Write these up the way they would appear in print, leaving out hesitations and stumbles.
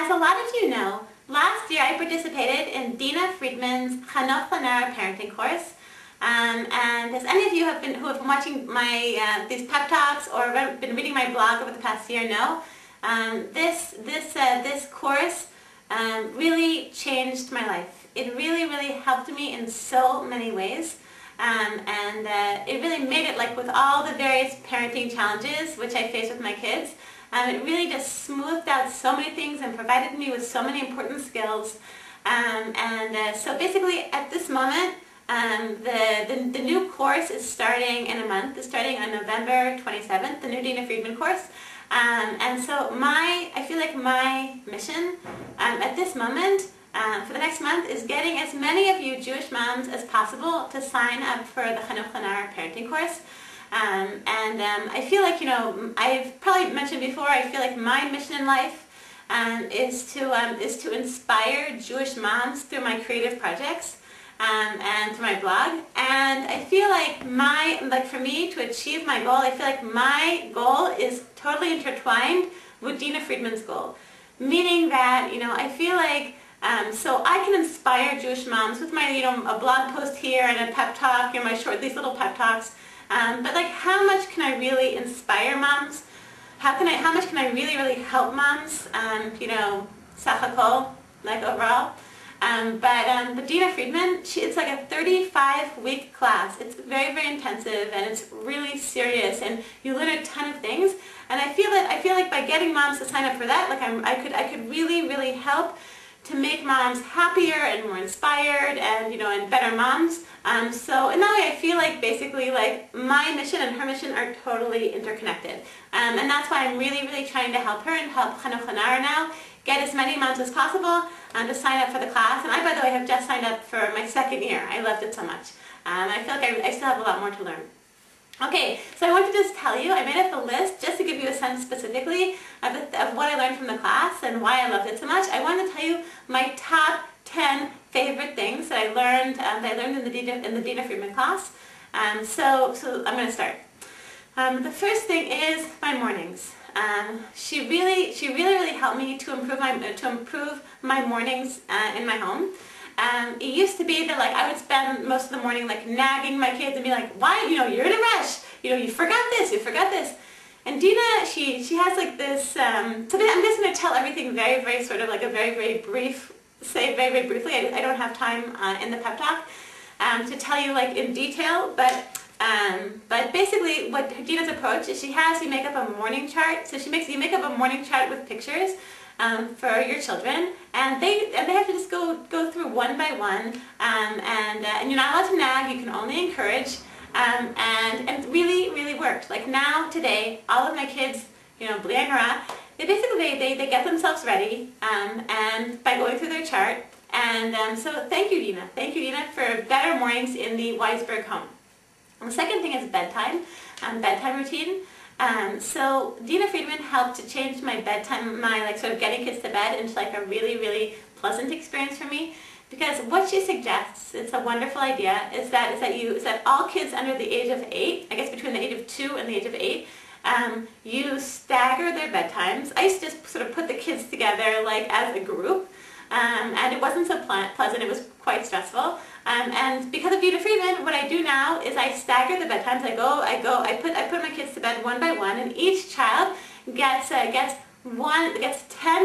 As a lot of you know, last year I participated in Dina Friedman's Chanoch L'Na'ar parenting course. And as any of you who have been watching my these pep talks or been reading my blog over the past year know, this course really changed my life. It really helped me in so many ways. It really made it, like with all the various parenting challenges which I face with my kids, it really just smoothed out so many things and provided me with so many important skills. So basically at this moment, the new course is starting in a month. It's starting on November 27th, the new Dina Friedman course. So I feel like my mission at this moment for the next month is getting as many of you Jewish moms as possible to sign up for the Chanoch L'Na'ar parenting course. I feel like, I've probably mentioned before, I feel like my mission in life is to inspire Jewish moms through my creative projects and through my blog. And I feel like for me to achieve my goal, I feel like my goal is totally intertwined with Dina Friedman's goal. Meaning that, I feel like so I can inspire Jewish moms with my, a blog post here and a pep talk, these little pep talks. But like, how much can I really inspire moms? How much can I really help moms? Sachakol, like overall. But Dina Friedman, it's like a 35-week class. It's very intensive and it's really serious, and you learn a ton of things. And I feel like by getting moms to sign up for that, like I could really help to make moms happier and more inspired and and better moms. So in that way I feel like basically like my mission and her mission are totally interconnected. And that's why I'm really trying to help her and help Chanoch L'Na'ar now get as many moms as possible to sign up for the class. And I, by the way, have just signed up for my second year. I loved it so much. I feel like I still have a lot more to learn. Okay, so I want to just tell you, I made up a list just to give you a sense specifically of what I learned from the class and why I loved it so much. I want to tell you my top 10 favorite things that I learned in the Dina Friedman class. So I'm going to start. The first thing is my mornings. She really helped me to improve my mornings in my home. It used to be that like I would spend most of the morning like nagging my kids and be like, why, you're in a rush, you forgot this. And Dina, she has like this, so I'm just going to tell everything very sort of like a very brief, very briefly. I don't have time in the pep talk to tell you like in detail, but basically what Dina's approach is she has you make up a morning chart. So you make up a morning chart with pictures for your children, and they have to just go through one by one, and you're not allowed to nag, you can only encourage, and it really worked. Like now, today, all of my kids, bli ayin hara, they basically they get themselves ready, and by going through their chart, and so thank you Dina for better mornings in the Weisberg home. And the second thing is bedtime routine. So Dina Friedman helped to change my bedtime, my like sort of getting kids to bed into like a really pleasant experience for me. Because what she suggests, it's a wonderful idea, is that all kids under the age of 8, I guess between the age of 2 and the age of 8, you stagger their bedtimes. I used to just sort of put the kids together like as a group, and it wasn't so pleasant. It was quite stressful. And because of Dina Friedman, what I do now is I stagger the bedtimes. I put my kids to bed one by one, and each child gets 10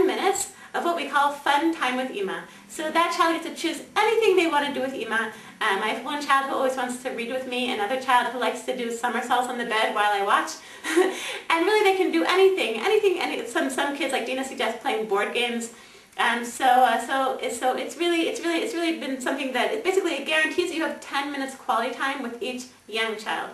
minutes of what we call fun time with Ima. So that child gets to choose anything they want to do with Ima. I have one child who always wants to read with me, another child who likes to do somersaults on the bed while I watch. And really they can do anything. Some kids, like Dina suggests, playing board games. So it's really been something that it basically guarantees that you have 10 minutes quality time with each young child.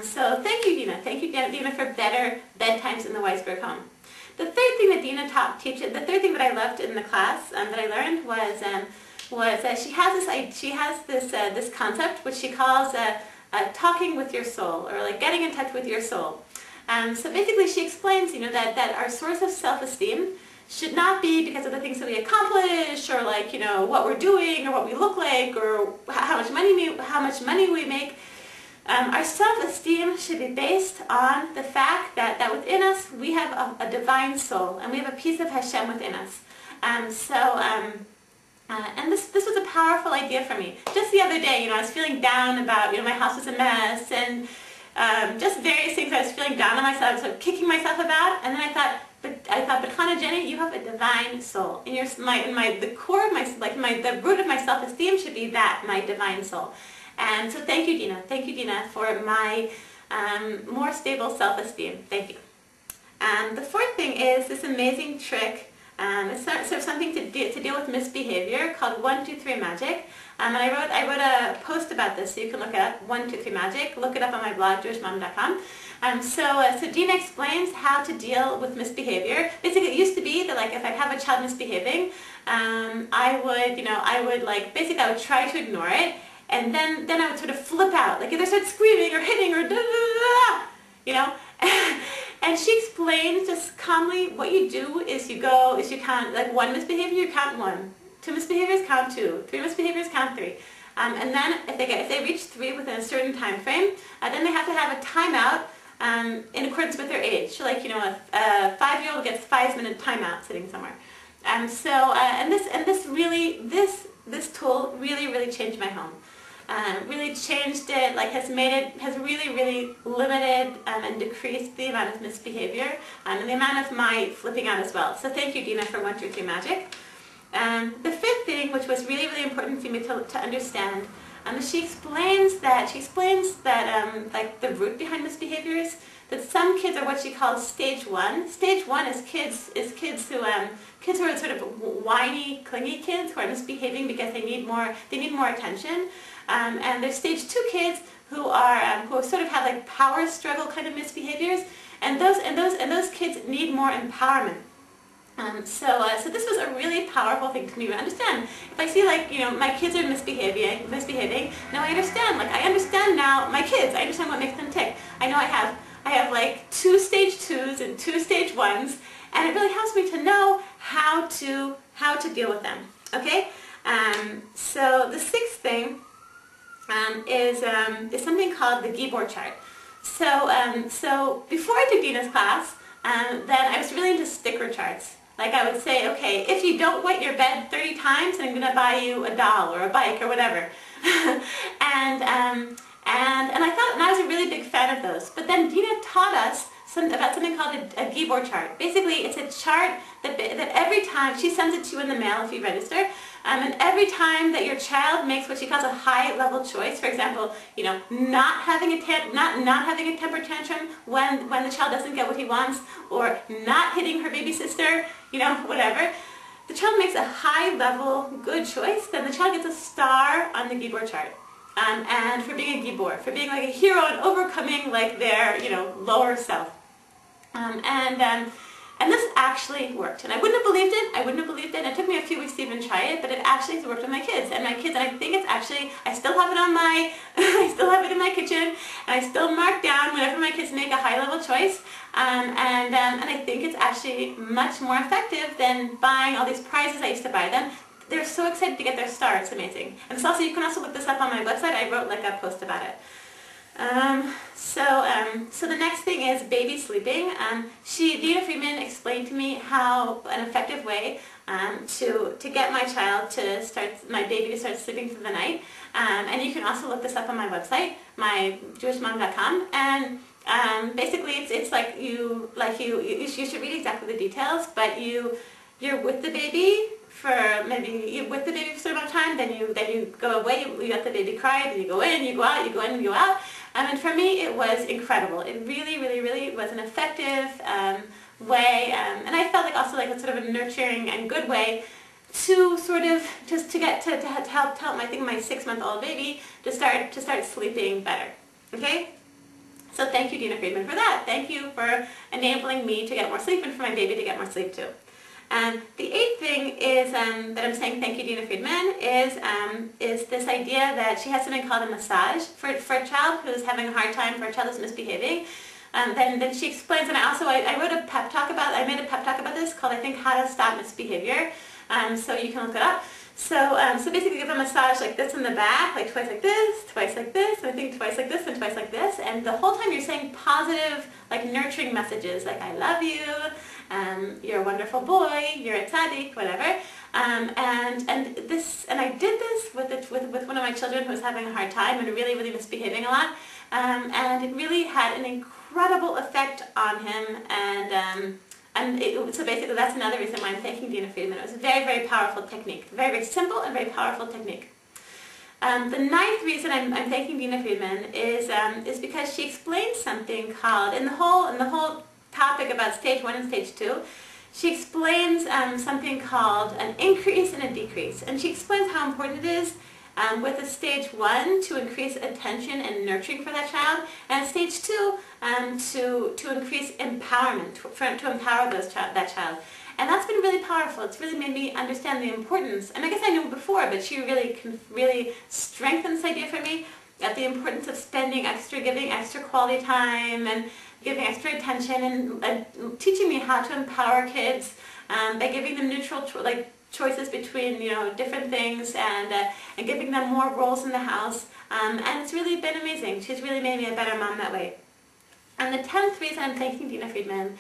So thank you Dina for better bedtimes in the Weisberg home. The third thing that Dina the third thing that I loved in the class that I learned was that she has this concept which she calls talking with your soul, or like getting in touch with your soul. So basically she explains that our source of self-esteem should not be because of the things that we accomplish, or like what we're doing, or what we look like, or how much money we make. Our self-esteem should be based on the fact that within us we have a divine soul, and we have a piece of Hashem within us. And this was a powerful idea for me. Just the other day, I was feeling down about, my house was a mess, and just various things I was feeling down on myself, I was sort of kicking myself about, and then I thought, but Hannah, Jenny, you have a divine soul. And the core of the root of my self-esteem should be that, my divine soul. And so thank you, Dina. Thank you, Dina, for my more stable self-esteem. Thank you. The fourth thing is this amazing trick. It's sort of something to deal with misbehavior called 1, 2, 3 Magic. And I wrote a post about this, so you can look it up, 1, 2, 3 Magic. Look it up on my blog, jewishmom.com. So Dina explains how to deal with misbehavior. Basically, it used to be that if I'd have a child misbehaving, I would try to ignore it, and then I would sort of flip out, if they start screaming or hitting or da da da da, And she explains just calmly what you do is you count, one misbehavior, you count 1. 2 misbehaviors, count 2. 3 misbehaviors, count 3. And then if they reach 3 within a certain time frame, then they have to have a timeout in accordance with their age. So a 5-year-old gets 5-minute timeout sitting somewhere. This tool really changed my home. Really changed it, has really limited and decreased the amount of misbehavior and the amount of my flipping out as well. So thank you, Dina, for 1, 2, 3 Magic. The fifth thing, which was really important for me to understand, she explains that the root behind misbehaviors, that some kids are what she calls stage 1. Stage 1 is kids who are sort of whiny, clingy kids who are misbehaving because they need more attention. And there's stage 2 kids who sort of have power struggle kind of misbehaviors, and those kids need more empowerment. So this was a really powerful thing to me to understand. If I see my kids are misbehaving, now I understand. I understand now my kids. I understand what makes them tick. I know I have 2 stage 2s and 2 stage 1s, and it really helps me to know how to deal with them. Okay. So the sixth thing is something called the Gibor chart. So before I took Dina's class, then I was really into sticker charts. I would say, okay, if you don't wet your bed 30 times, then I'm going to buy you a doll or a bike or whatever. and I was a really big fan of those. But then Dina taught us about something called a Gibor chart. Basically, it's a chart that every time, she sends it to you in the mail if you register, and every time that your child makes what she calls a high-level choice, for example, not having a temper tantrum when the child doesn't get what he wants, or not hitting her baby sister, whatever, the child makes a high-level good choice, then the child gets a star on the Gibor chart. And for being a Gibor, for being a hero and overcoming their lower self. And this actually worked. And I wouldn't have believed it. And it took me a few weeks to even try it, but it actually has worked with my kids. And I think it's actually, I still have it on I still have it in my kitchen, and I still mark down whenever my kids make a high-level choice. And I think it's actually much more effective than buying all these prizes I used to buy them. They're so excited to get their star. It's amazing. And you can also look this up on my website. I wrote a post about it. So the next thing is baby sleeping. Dina Friedman explained to me how an effective way to get my baby to start sleeping through the night. And you can also look this up on my website, my jewishmom.com. And basically, it's you should read exactly the details, but you're with the baby for for a certain amount of time, then you go away, you let the baby cry, then you go in, you go out, you go in, you go out. And for me, it was incredible. It really was an effective way, and I felt also a sort of a nurturing and good way to sort of just to help my 6-month-old baby to start sleeping better. Okay. So thank you, Dina Friedman, for that. Thank you for enabling me to get more sleep and for my baby to get more sleep too. The eighth thing is that I'm saying thank you, Dina Friedman, is this idea that she has something called a massage for a child who's having a hard time, for a child who's misbehaving. Then she explains, and I wrote a pep talk about, I made a pep talk about this called, I think, How to Stop Misbehavior. So you can look it up. So basically give a massage like this in the back, like twice like this, and I think twice like this and twice like this. And the whole time you're saying positive, like nurturing messages, like I love you, you're a wonderful boy, you're a tzaddik, whatever. And I did this with one of my children who was having a hard time and really misbehaving a lot. And it really had an incredible effect on him. So basically that's another reason why I'm thanking Dina Friedman. It was a very powerful technique. Very simple and very powerful technique. The ninth reason I'm thanking Dina Friedman is because she explains something called, in the whole topic about stage 1 and stage 2, she explains something called an increase and a decrease. And she explains how important it is with a stage 1 to increase attention and nurturing for that child, and stage 2 to increase empowerment, to empower that child. And that's been really powerful. It's really made me understand the importance, and I guess I knew before, but she really strengthened this idea for me, at the importance of giving extra quality time and giving extra attention, and teaching me how to empower kids by giving them neutral choices between different things, and giving them more roles in the house. And it's really been amazing. She's really made me a better mom that way. And the 10th reason I'm thanking Dina Friedman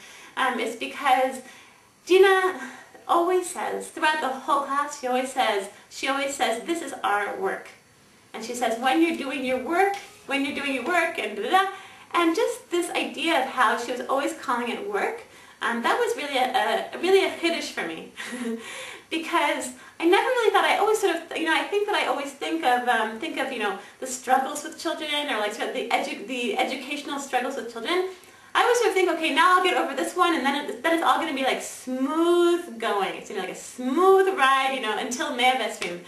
is because Dina always says, throughout the whole class, she always says, this is our work. And she says, when you're doing your work, and da-da-da. And just this idea of how she was always calling it work, that was really a chiddush for me. Because I never really thought, I always sort of, I think that I always think of the struggles with children, or like sort of the educational struggles with children. I always sort of think, okay, now I'll get over this one, and then it's all going to be like smooth going. It's going to be like a smooth ride, until Mea Vesrim.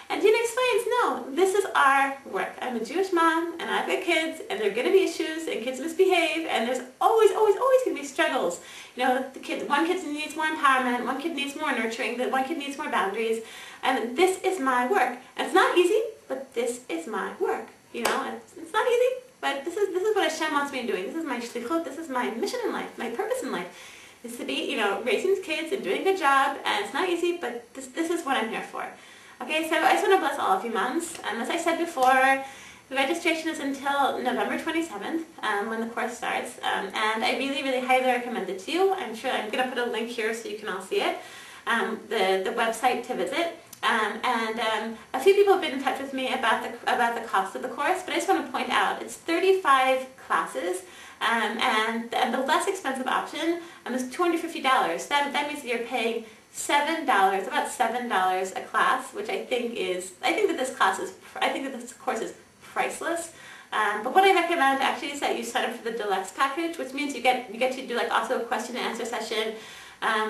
And Dina explains, no, this is our work. I'm a Jewish mom, and I've got kids, and there are going to be issues, and kids misbehave, and there's always going to be struggles. One kid needs more empowerment, one kid needs more nurturing, one kid needs more boundaries, and this is my work. And it's not easy, but this is my work. It's not easy, but this is what Hashem wants me doing. This is my shlichut, this is my mission in life, my purpose in life, is to be, raising kids and doing a good job, and it's not easy, but this is what I'm here for. Okay, so I just want to bless all of you moms. As I said before, the registration is until November 27th, when the course starts, and I really highly recommend it to you. I'm going to put a link here so you can all see it, the website to visit. A few people have been in touch with me about the cost of the course, but I just want to point out it's 35 classes, and the less expensive option is $250. That means that you're paying about $7 a class, which I think that this course is priceless. But what I recommend actually is that you sign up for the deluxe package, which means you get to do also a question and answer session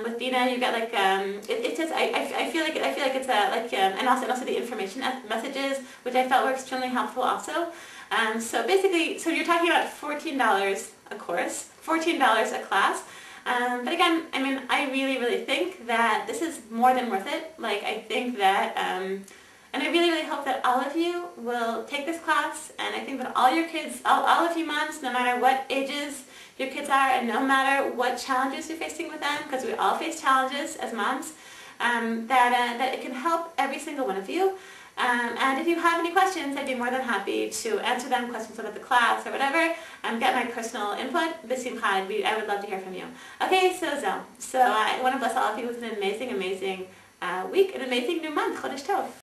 with Dina. You get I feel like it's and also the information messages, which I felt were extremely helpful also. So basically, you're talking about $14 a course, $14 a class. But again, I really think that this is more than worth it. I think that, and I really hope that all of you will take this class, and I think that all your kids, all of you moms, no matter what ages your kids are, and no matter what challenges you're facing with them, because we all face challenges as moms, that it can help every single one of you. And if you have any questions, I'd be more than happy to answer them, questions about the class or whatever, get my personal input. B'simcha, I would love to hear from you. Okay, so I want to bless all of you with an amazing week, an amazing new month. Chodesh Tov.